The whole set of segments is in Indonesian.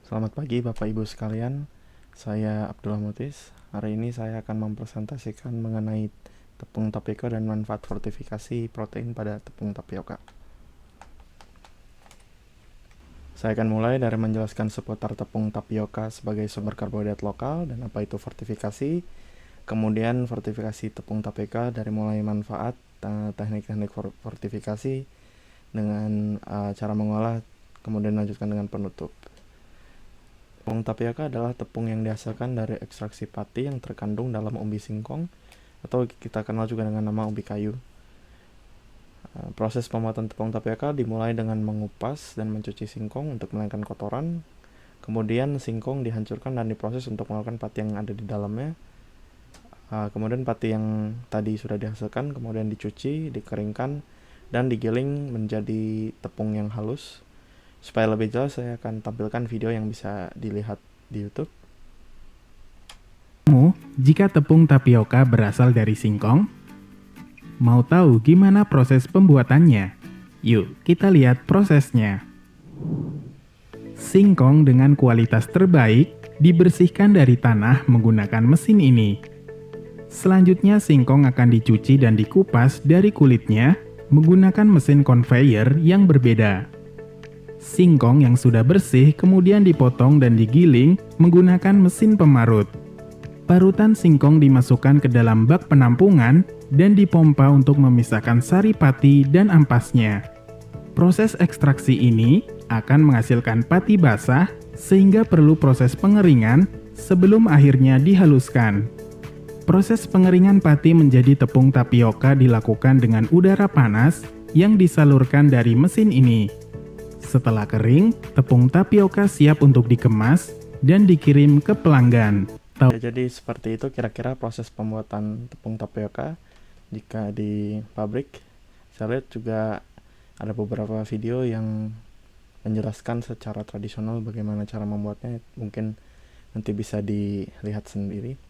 Selamat pagi Bapak Ibu sekalian, saya Abdullah Mutis. Hari ini saya akan mempresentasikan mengenai tepung tapioka dan manfaat fortifikasi protein pada tepung tapioka. Saya akan mulai dari menjelaskan seputar tepung tapioka sebagai sumber karbohidrat lokal dan apa itu fortifikasi. Kemudian fortifikasi tepung tapioka dari mulai manfaat, teknik-teknik fortifikasi dengan cara mengolah, kemudian lanjutkan dengan penutup. Tepung tapioka adalah tepung yang dihasilkan dari ekstraksi pati yang terkandung dalam umbi singkong atau kita kenal juga dengan nama umbi kayu. Proses pembuatan tepung tapioka dimulai dengan mengupas dan mencuci singkong untuk menghilangkan kotoran. Kemudian singkong dihancurkan dan diproses untuk mengeluarkan pati yang ada di dalamnya. Kemudian pati yang tadi sudah dihasilkan kemudian dicuci, dikeringkan, dan digiling menjadi tepung yang halus. Supaya lebih jelas, saya akan tampilkan video yang bisa dilihat di YouTube. Jika tepung tapioka berasal dari singkong, mau tahu gimana proses pembuatannya? Yuk, kita lihat prosesnya. Singkong dengan kualitas terbaik dibersihkan dari tanah menggunakan mesin ini. Selanjutnya, singkong akan dicuci dan dikupas dari kulitnya menggunakan mesin conveyor yang berbeda. Singkong yang sudah bersih kemudian dipotong dan digiling menggunakan mesin pemarut. Parutan singkong dimasukkan ke dalam bak penampungan dan dipompa untuk memisahkan sari pati dan ampasnya. Proses ekstraksi ini akan menghasilkan pati basah sehingga perlu proses pengeringan sebelum akhirnya dihaluskan. Proses pengeringan pati menjadi tepung tapioka dilakukan dengan udara panas yang disalurkan dari mesin ini. Setelah kering, tepung tapioka siap untuk dikemas dan dikirim ke pelanggan. Jadi seperti itu kira-kira proses pembuatan tepung tapioka jika di pabrik. Saya lihat juga ada beberapa video yang menjelaskan secara tradisional bagaimana cara membuatnya. Mungkin nanti bisa dilihat sendiri.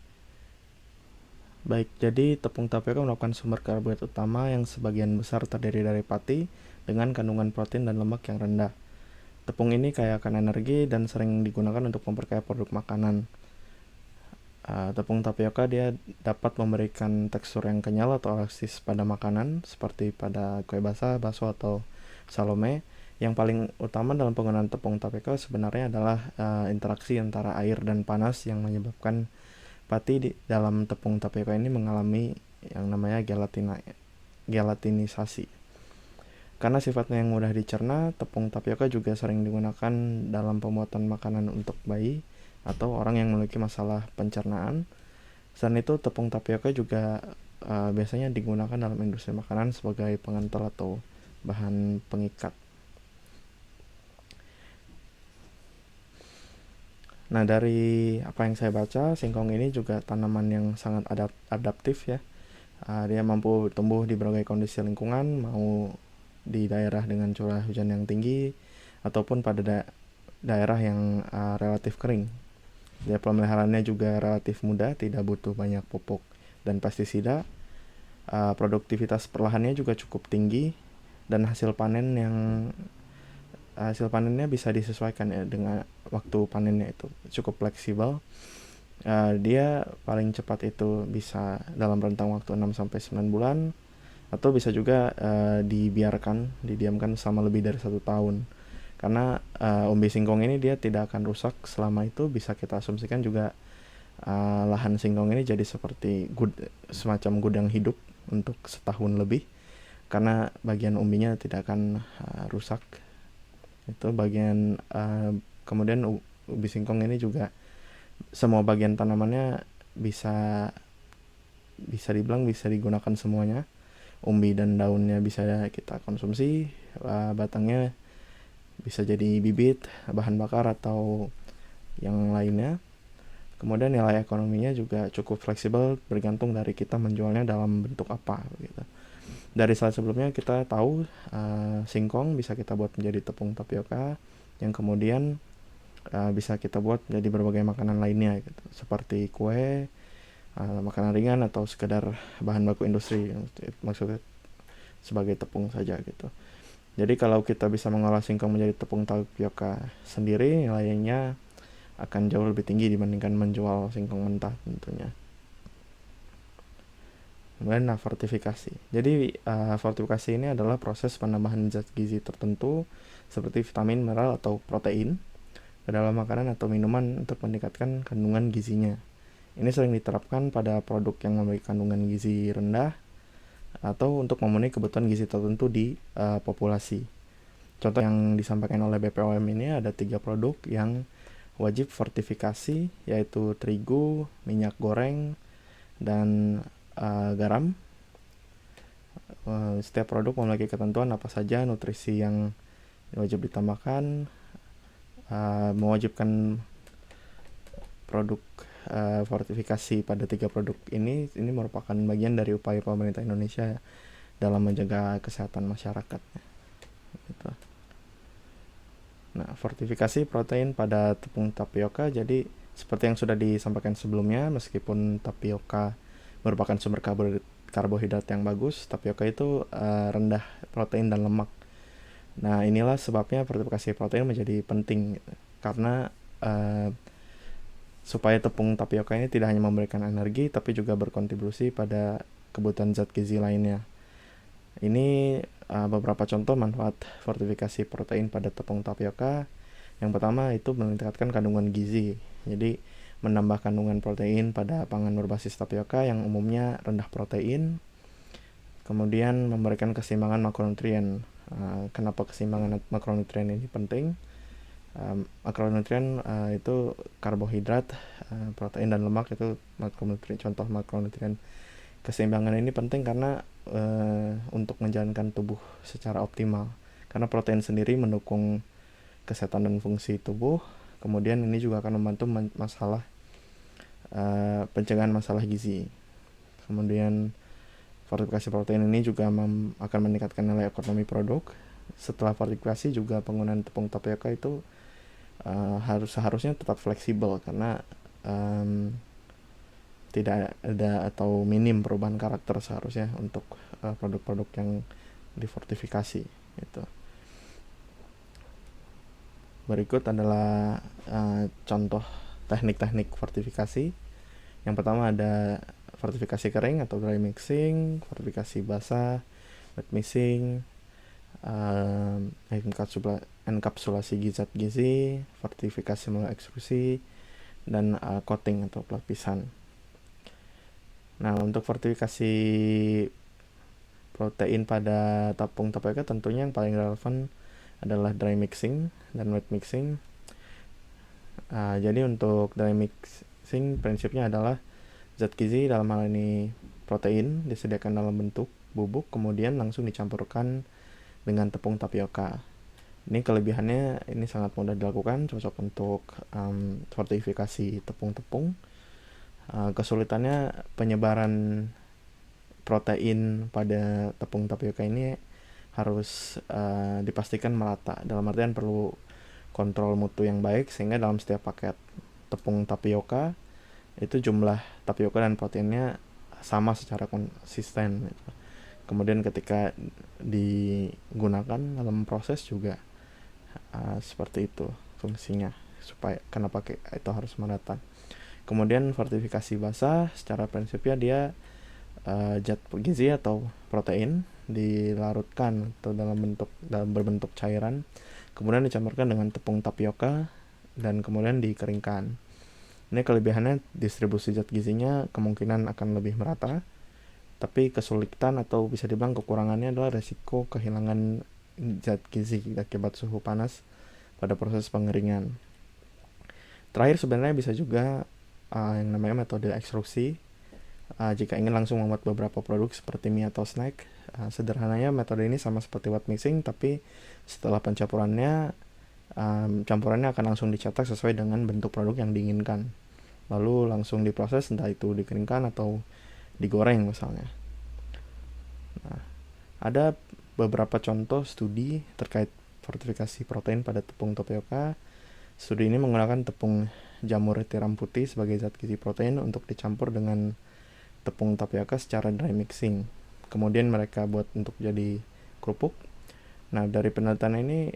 Baik, jadi tepung tapioka merupakan sumber karbohidrat utama yang sebagian besar terdiri dari pati dengan kandungan protein dan lemak yang rendah. Tepung ini kaya akan energi dan sering digunakan untuk memperkaya produk makanan. Tepung tapioka dia dapat memberikan tekstur yang kenyal atau elastis pada makanan seperti pada kue basah, bakso atau salome. Yang paling utama dalam penggunaan tepung tapioka sebenarnya adalah interaksi antara air dan panas yang menyebabkan pati di dalam tepung tapioka ini mengalami yang namanya gelatinisasi. Karena sifatnya yang mudah dicerna, tepung tapioka juga sering digunakan dalam pembuatan makanan untuk bayi atau orang yang memiliki masalah pencernaan. Selain itu, tepung tapioka juga biasanya digunakan dalam industri makanan sebagai pengental atau bahan pengikat. Nah, dari apa yang saya baca, singkong ini juga tanaman yang sangat adaptif ya. Dia mampu tumbuh di berbagai kondisi lingkungan, mau di daerah dengan curah hujan yang tinggi ataupun pada daerah yang relatif kering. Dia pemeliharaannya juga relatif mudah, tidak butuh banyak pupuk dan pestisida. Produktivitas perlahannya juga cukup tinggi dan hasil panennya bisa disesuaikan ya dengan waktu panennya itu cukup fleksibel. Dia paling cepat itu bisa dalam rentang waktu 6-9 bulan atau bisa juga didiamkan selama lebih dari 1 tahun. Karena umbi singkong ini dia tidak akan rusak selama itu. Bisa kita asumsikan juga lahan singkong ini jadi seperti semacam gudang hidup untuk setahun lebih, karena bagian umbinya tidak akan rusak. Itu bagian kemudian umbi singkong ini juga semua bagian tanamannya bisa dibilang bisa digunakan semuanya. Umbi dan daunnya bisa kita konsumsi, batangnya bisa jadi bibit, bahan bakar atau yang lainnya. Kemudian nilai ekonominya juga cukup fleksibel bergantung dari kita menjualnya dalam bentuk apa gitu. Dari slide sebelumnya kita tahu singkong bisa kita buat menjadi tepung tapioka yang kemudian bisa kita buat menjadi berbagai makanan lainnya gitu, seperti kue, makanan ringan atau sekedar bahan baku industri, maksudnya sebagai tepung saja gitu. Jadi kalau kita bisa mengolah singkong menjadi tepung tapioka sendiri, nilainya akan jauh lebih tinggi dibandingkan menjual singkong mentah tentunya. Kemudian fortifikasi. Jadi fortifikasi ini adalah proses penambahan zat gizi tertentu seperti vitamin, mineral, atau protein ke dalam makanan atau minuman untuk meningkatkan kandungan gizinya. Ini sering diterapkan pada produk yang memiliki kandungan gizi rendah atau untuk memenuhi kebutuhan gizi tertentu di populasi. Contoh yang disampaikan oleh BPOM ini ada 3 produk yang wajib fortifikasi, yaitu terigu, minyak goreng, dan garam. Setiap produk memiliki ketentuan apa saja nutrisi yang wajib ditambahkan, mewajibkan produk fortifikasi pada 3 produk ini merupakan bagian dari upaya pemerintah Indonesia dalam menjaga kesehatan masyarakat. Gitu. Nah, fortifikasi protein pada tepung tapioka, jadi seperti yang sudah disampaikan sebelumnya, meskipun tapioka merupakan sumber karbohidrat yang bagus, tapioka itu rendah protein dan lemak. Nah, inilah sebabnya fortifikasi protein menjadi penting gitu. Karena supaya tepung tapioka ini tidak hanya memberikan energi tapi juga berkontribusi pada kebutuhan zat gizi lainnya. Ini beberapa contoh manfaat fortifikasi protein pada tepung tapioka. Yang pertama itu meningkatkan kandungan gizi. Jadi menambah kandungan protein pada pangan berbasis tapioka yang umumnya rendah protein. Kemudian memberikan keseimbangan makronutrien. Kenapa keseimbangan makronutrien ini penting? Makronutrien itu karbohidrat, protein dan lemak itu makronutrien. Contoh makronutrien. Keseimbangan ini penting karena untuk menjalankan tubuh secara optimal. Karena protein sendiri mendukung kesehatan dan fungsi tubuh. Kemudian ini juga akan membantu masalah pencegahan masalah gizi. Kemudian fortifikasi protein ini juga akan meningkatkan nilai ekonomi produk. Setelah fortifikasi juga penggunaan tepung tapioka itu seharusnya tetap fleksibel karena tidak ada atau minim perubahan karakter seharusnya untuk produk-produk yang difortifikasi gitu. Berikut adalah contoh teknik-teknik fortifikasi. Yang pertama ada fortifikasi kering atau dry mixing, fortifikasi basah, wet mixing, enkapsulasi zat gizi, fortifikasi melalui ekstrusi, dan coating atau pelapisan. Nah, untuk fortifikasi protein pada tepung tapioka tentunya yang paling relevan adalah dry mixing dan wet mixing. Jadi untuk dry mixing prinsipnya adalah zat gizi dalam hal ini protein disediakan dalam bentuk bubuk kemudian langsung dicampurkan dengan tepung tapioka. Ini kelebihannya ini sangat mudah dilakukan, cocok untuk fortifikasi tepung-tepung. Kesulitannya penyebaran protein pada tepung tapioka ini harus dipastikan merata. Dalam artian perlu kontrol mutu yang baik sehingga dalam setiap paket tepung tapioka itu jumlah tapioka dan proteinnya sama secara konsisten gitu. Kemudian ketika digunakan dalam proses juga seperti itu fungsinya, supaya kenapa itu harus merata. Kemudian fortifikasi basah secara prinsipnya dia zat gizi atau protein dilarutkan atau dalam berbentuk cairan, kemudian dicampurkan dengan tepung tapioka dan kemudian dikeringkan. Ini kelebihannya distribusi zat gizinya kemungkinan akan lebih merata, tapi kesulitan atau bisa dibilang kekurangannya adalah resiko kehilangan zat gizi akibat suhu panas pada proses pengeringan. Terakhir sebenarnya bisa juga yang namanya metode ekstruksi. Jika ingin langsung membuat beberapa produk seperti mie atau snack, sederhananya metode ini sama seperti wet mixing, tapi setelah pencampurannya campurannya akan langsung dicetak sesuai dengan bentuk produk yang diinginkan, lalu langsung diproses, entah itu dikeringkan atau digoreng misalnya. Nah, ada beberapa contoh studi terkait fortifikasi protein pada tepung tapioka. Studi ini menggunakan tepung jamur tiram putih sebagai zat gizi protein untuk dicampur dengan tepung tapioka secara dry mixing. Kemudian mereka buat untuk jadi kerupuk. Nah, dari penelitian ini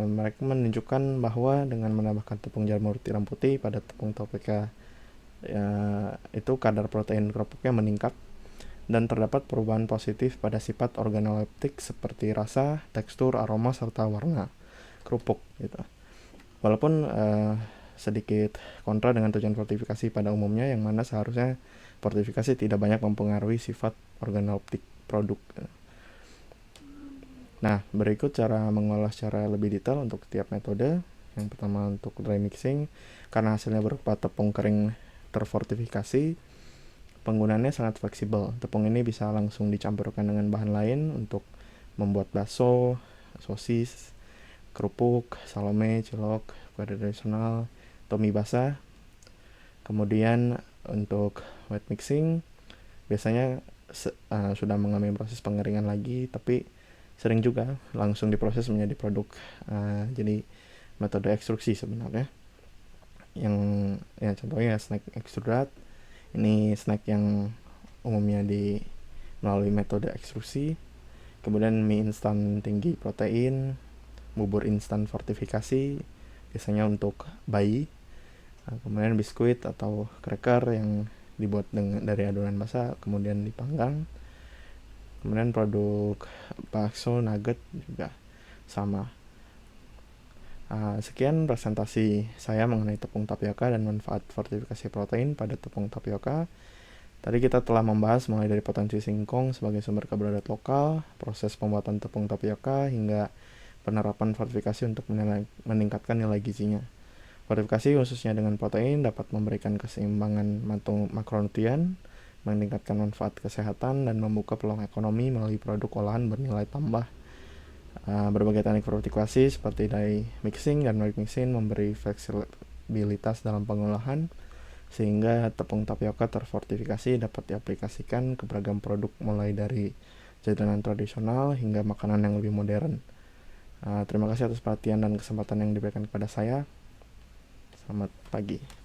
mereka menunjukkan bahwa dengan menambahkan tepung jamur tiram putih pada tepung tapioka itu kadar protein kerupuknya meningkat dan terdapat perubahan positif pada sifat organoleptik seperti rasa, tekstur, aroma, serta warna kerupuk gitu. Walaupun sedikit kontra dengan tujuan fortifikasi pada umumnya, yang mana seharusnya fortifikasi tidak banyak mempengaruhi sifat organoleptik produk. Nah, berikut cara mengolah secara lebih detail untuk setiap metode. Yang pertama untuk dry mixing, karena hasilnya berupa tepung kering terfortifikasi, penggunaannya sangat fleksibel. Tepung ini bisa langsung dicampurkan dengan bahan lain untuk membuat bakso, sosis, kerupuk, salome, cilok, kue tradisional, atau mie basah. Kemudian untuk wet mixing, biasanya sudah mengalami proses pengeringan lagi, tapi sering juga langsung diproses menjadi produk. Jadi metode ekstruksi sebenarnya. Yang ya contohnya snack extrudat. Ini snack yang umumnya melalui metode ekstruksi. Kemudian mie instan tinggi protein, bubur instan fortifikasi, biasanya untuk bayi. Kemudian biskuit atau cracker yang dibuat dari adonan basah, kemudian dipanggang. Kemudian produk bakso, nugget juga sama. Sekian presentasi saya mengenai tepung tapioka dan manfaat fortifikasi protein pada tepung tapioka. Tadi kita telah membahas mulai dari potensi singkong sebagai sumber karbohidrat lokal, proses pembuatan tepung tapioka, hingga penerapan fortifikasi untuk meningkatkan nilai gizinya. Fortifikasi khususnya dengan protein dapat memberikan keseimbangan makronutrien, meningkatkan manfaat kesehatan, dan membuka peluang ekonomi melalui produk olahan bernilai tambah. Berbagai teknik fortifikasi seperti dry mixing dan wet mixing memberi fleksibilitas dalam pengolahan, sehingga tepung tapioka terfortifikasi dapat diaplikasikan ke beragam produk mulai dari jajanan tradisional hingga makanan yang lebih modern. Terima kasih atas perhatian dan kesempatan yang diberikan kepada saya. Selamat pagi.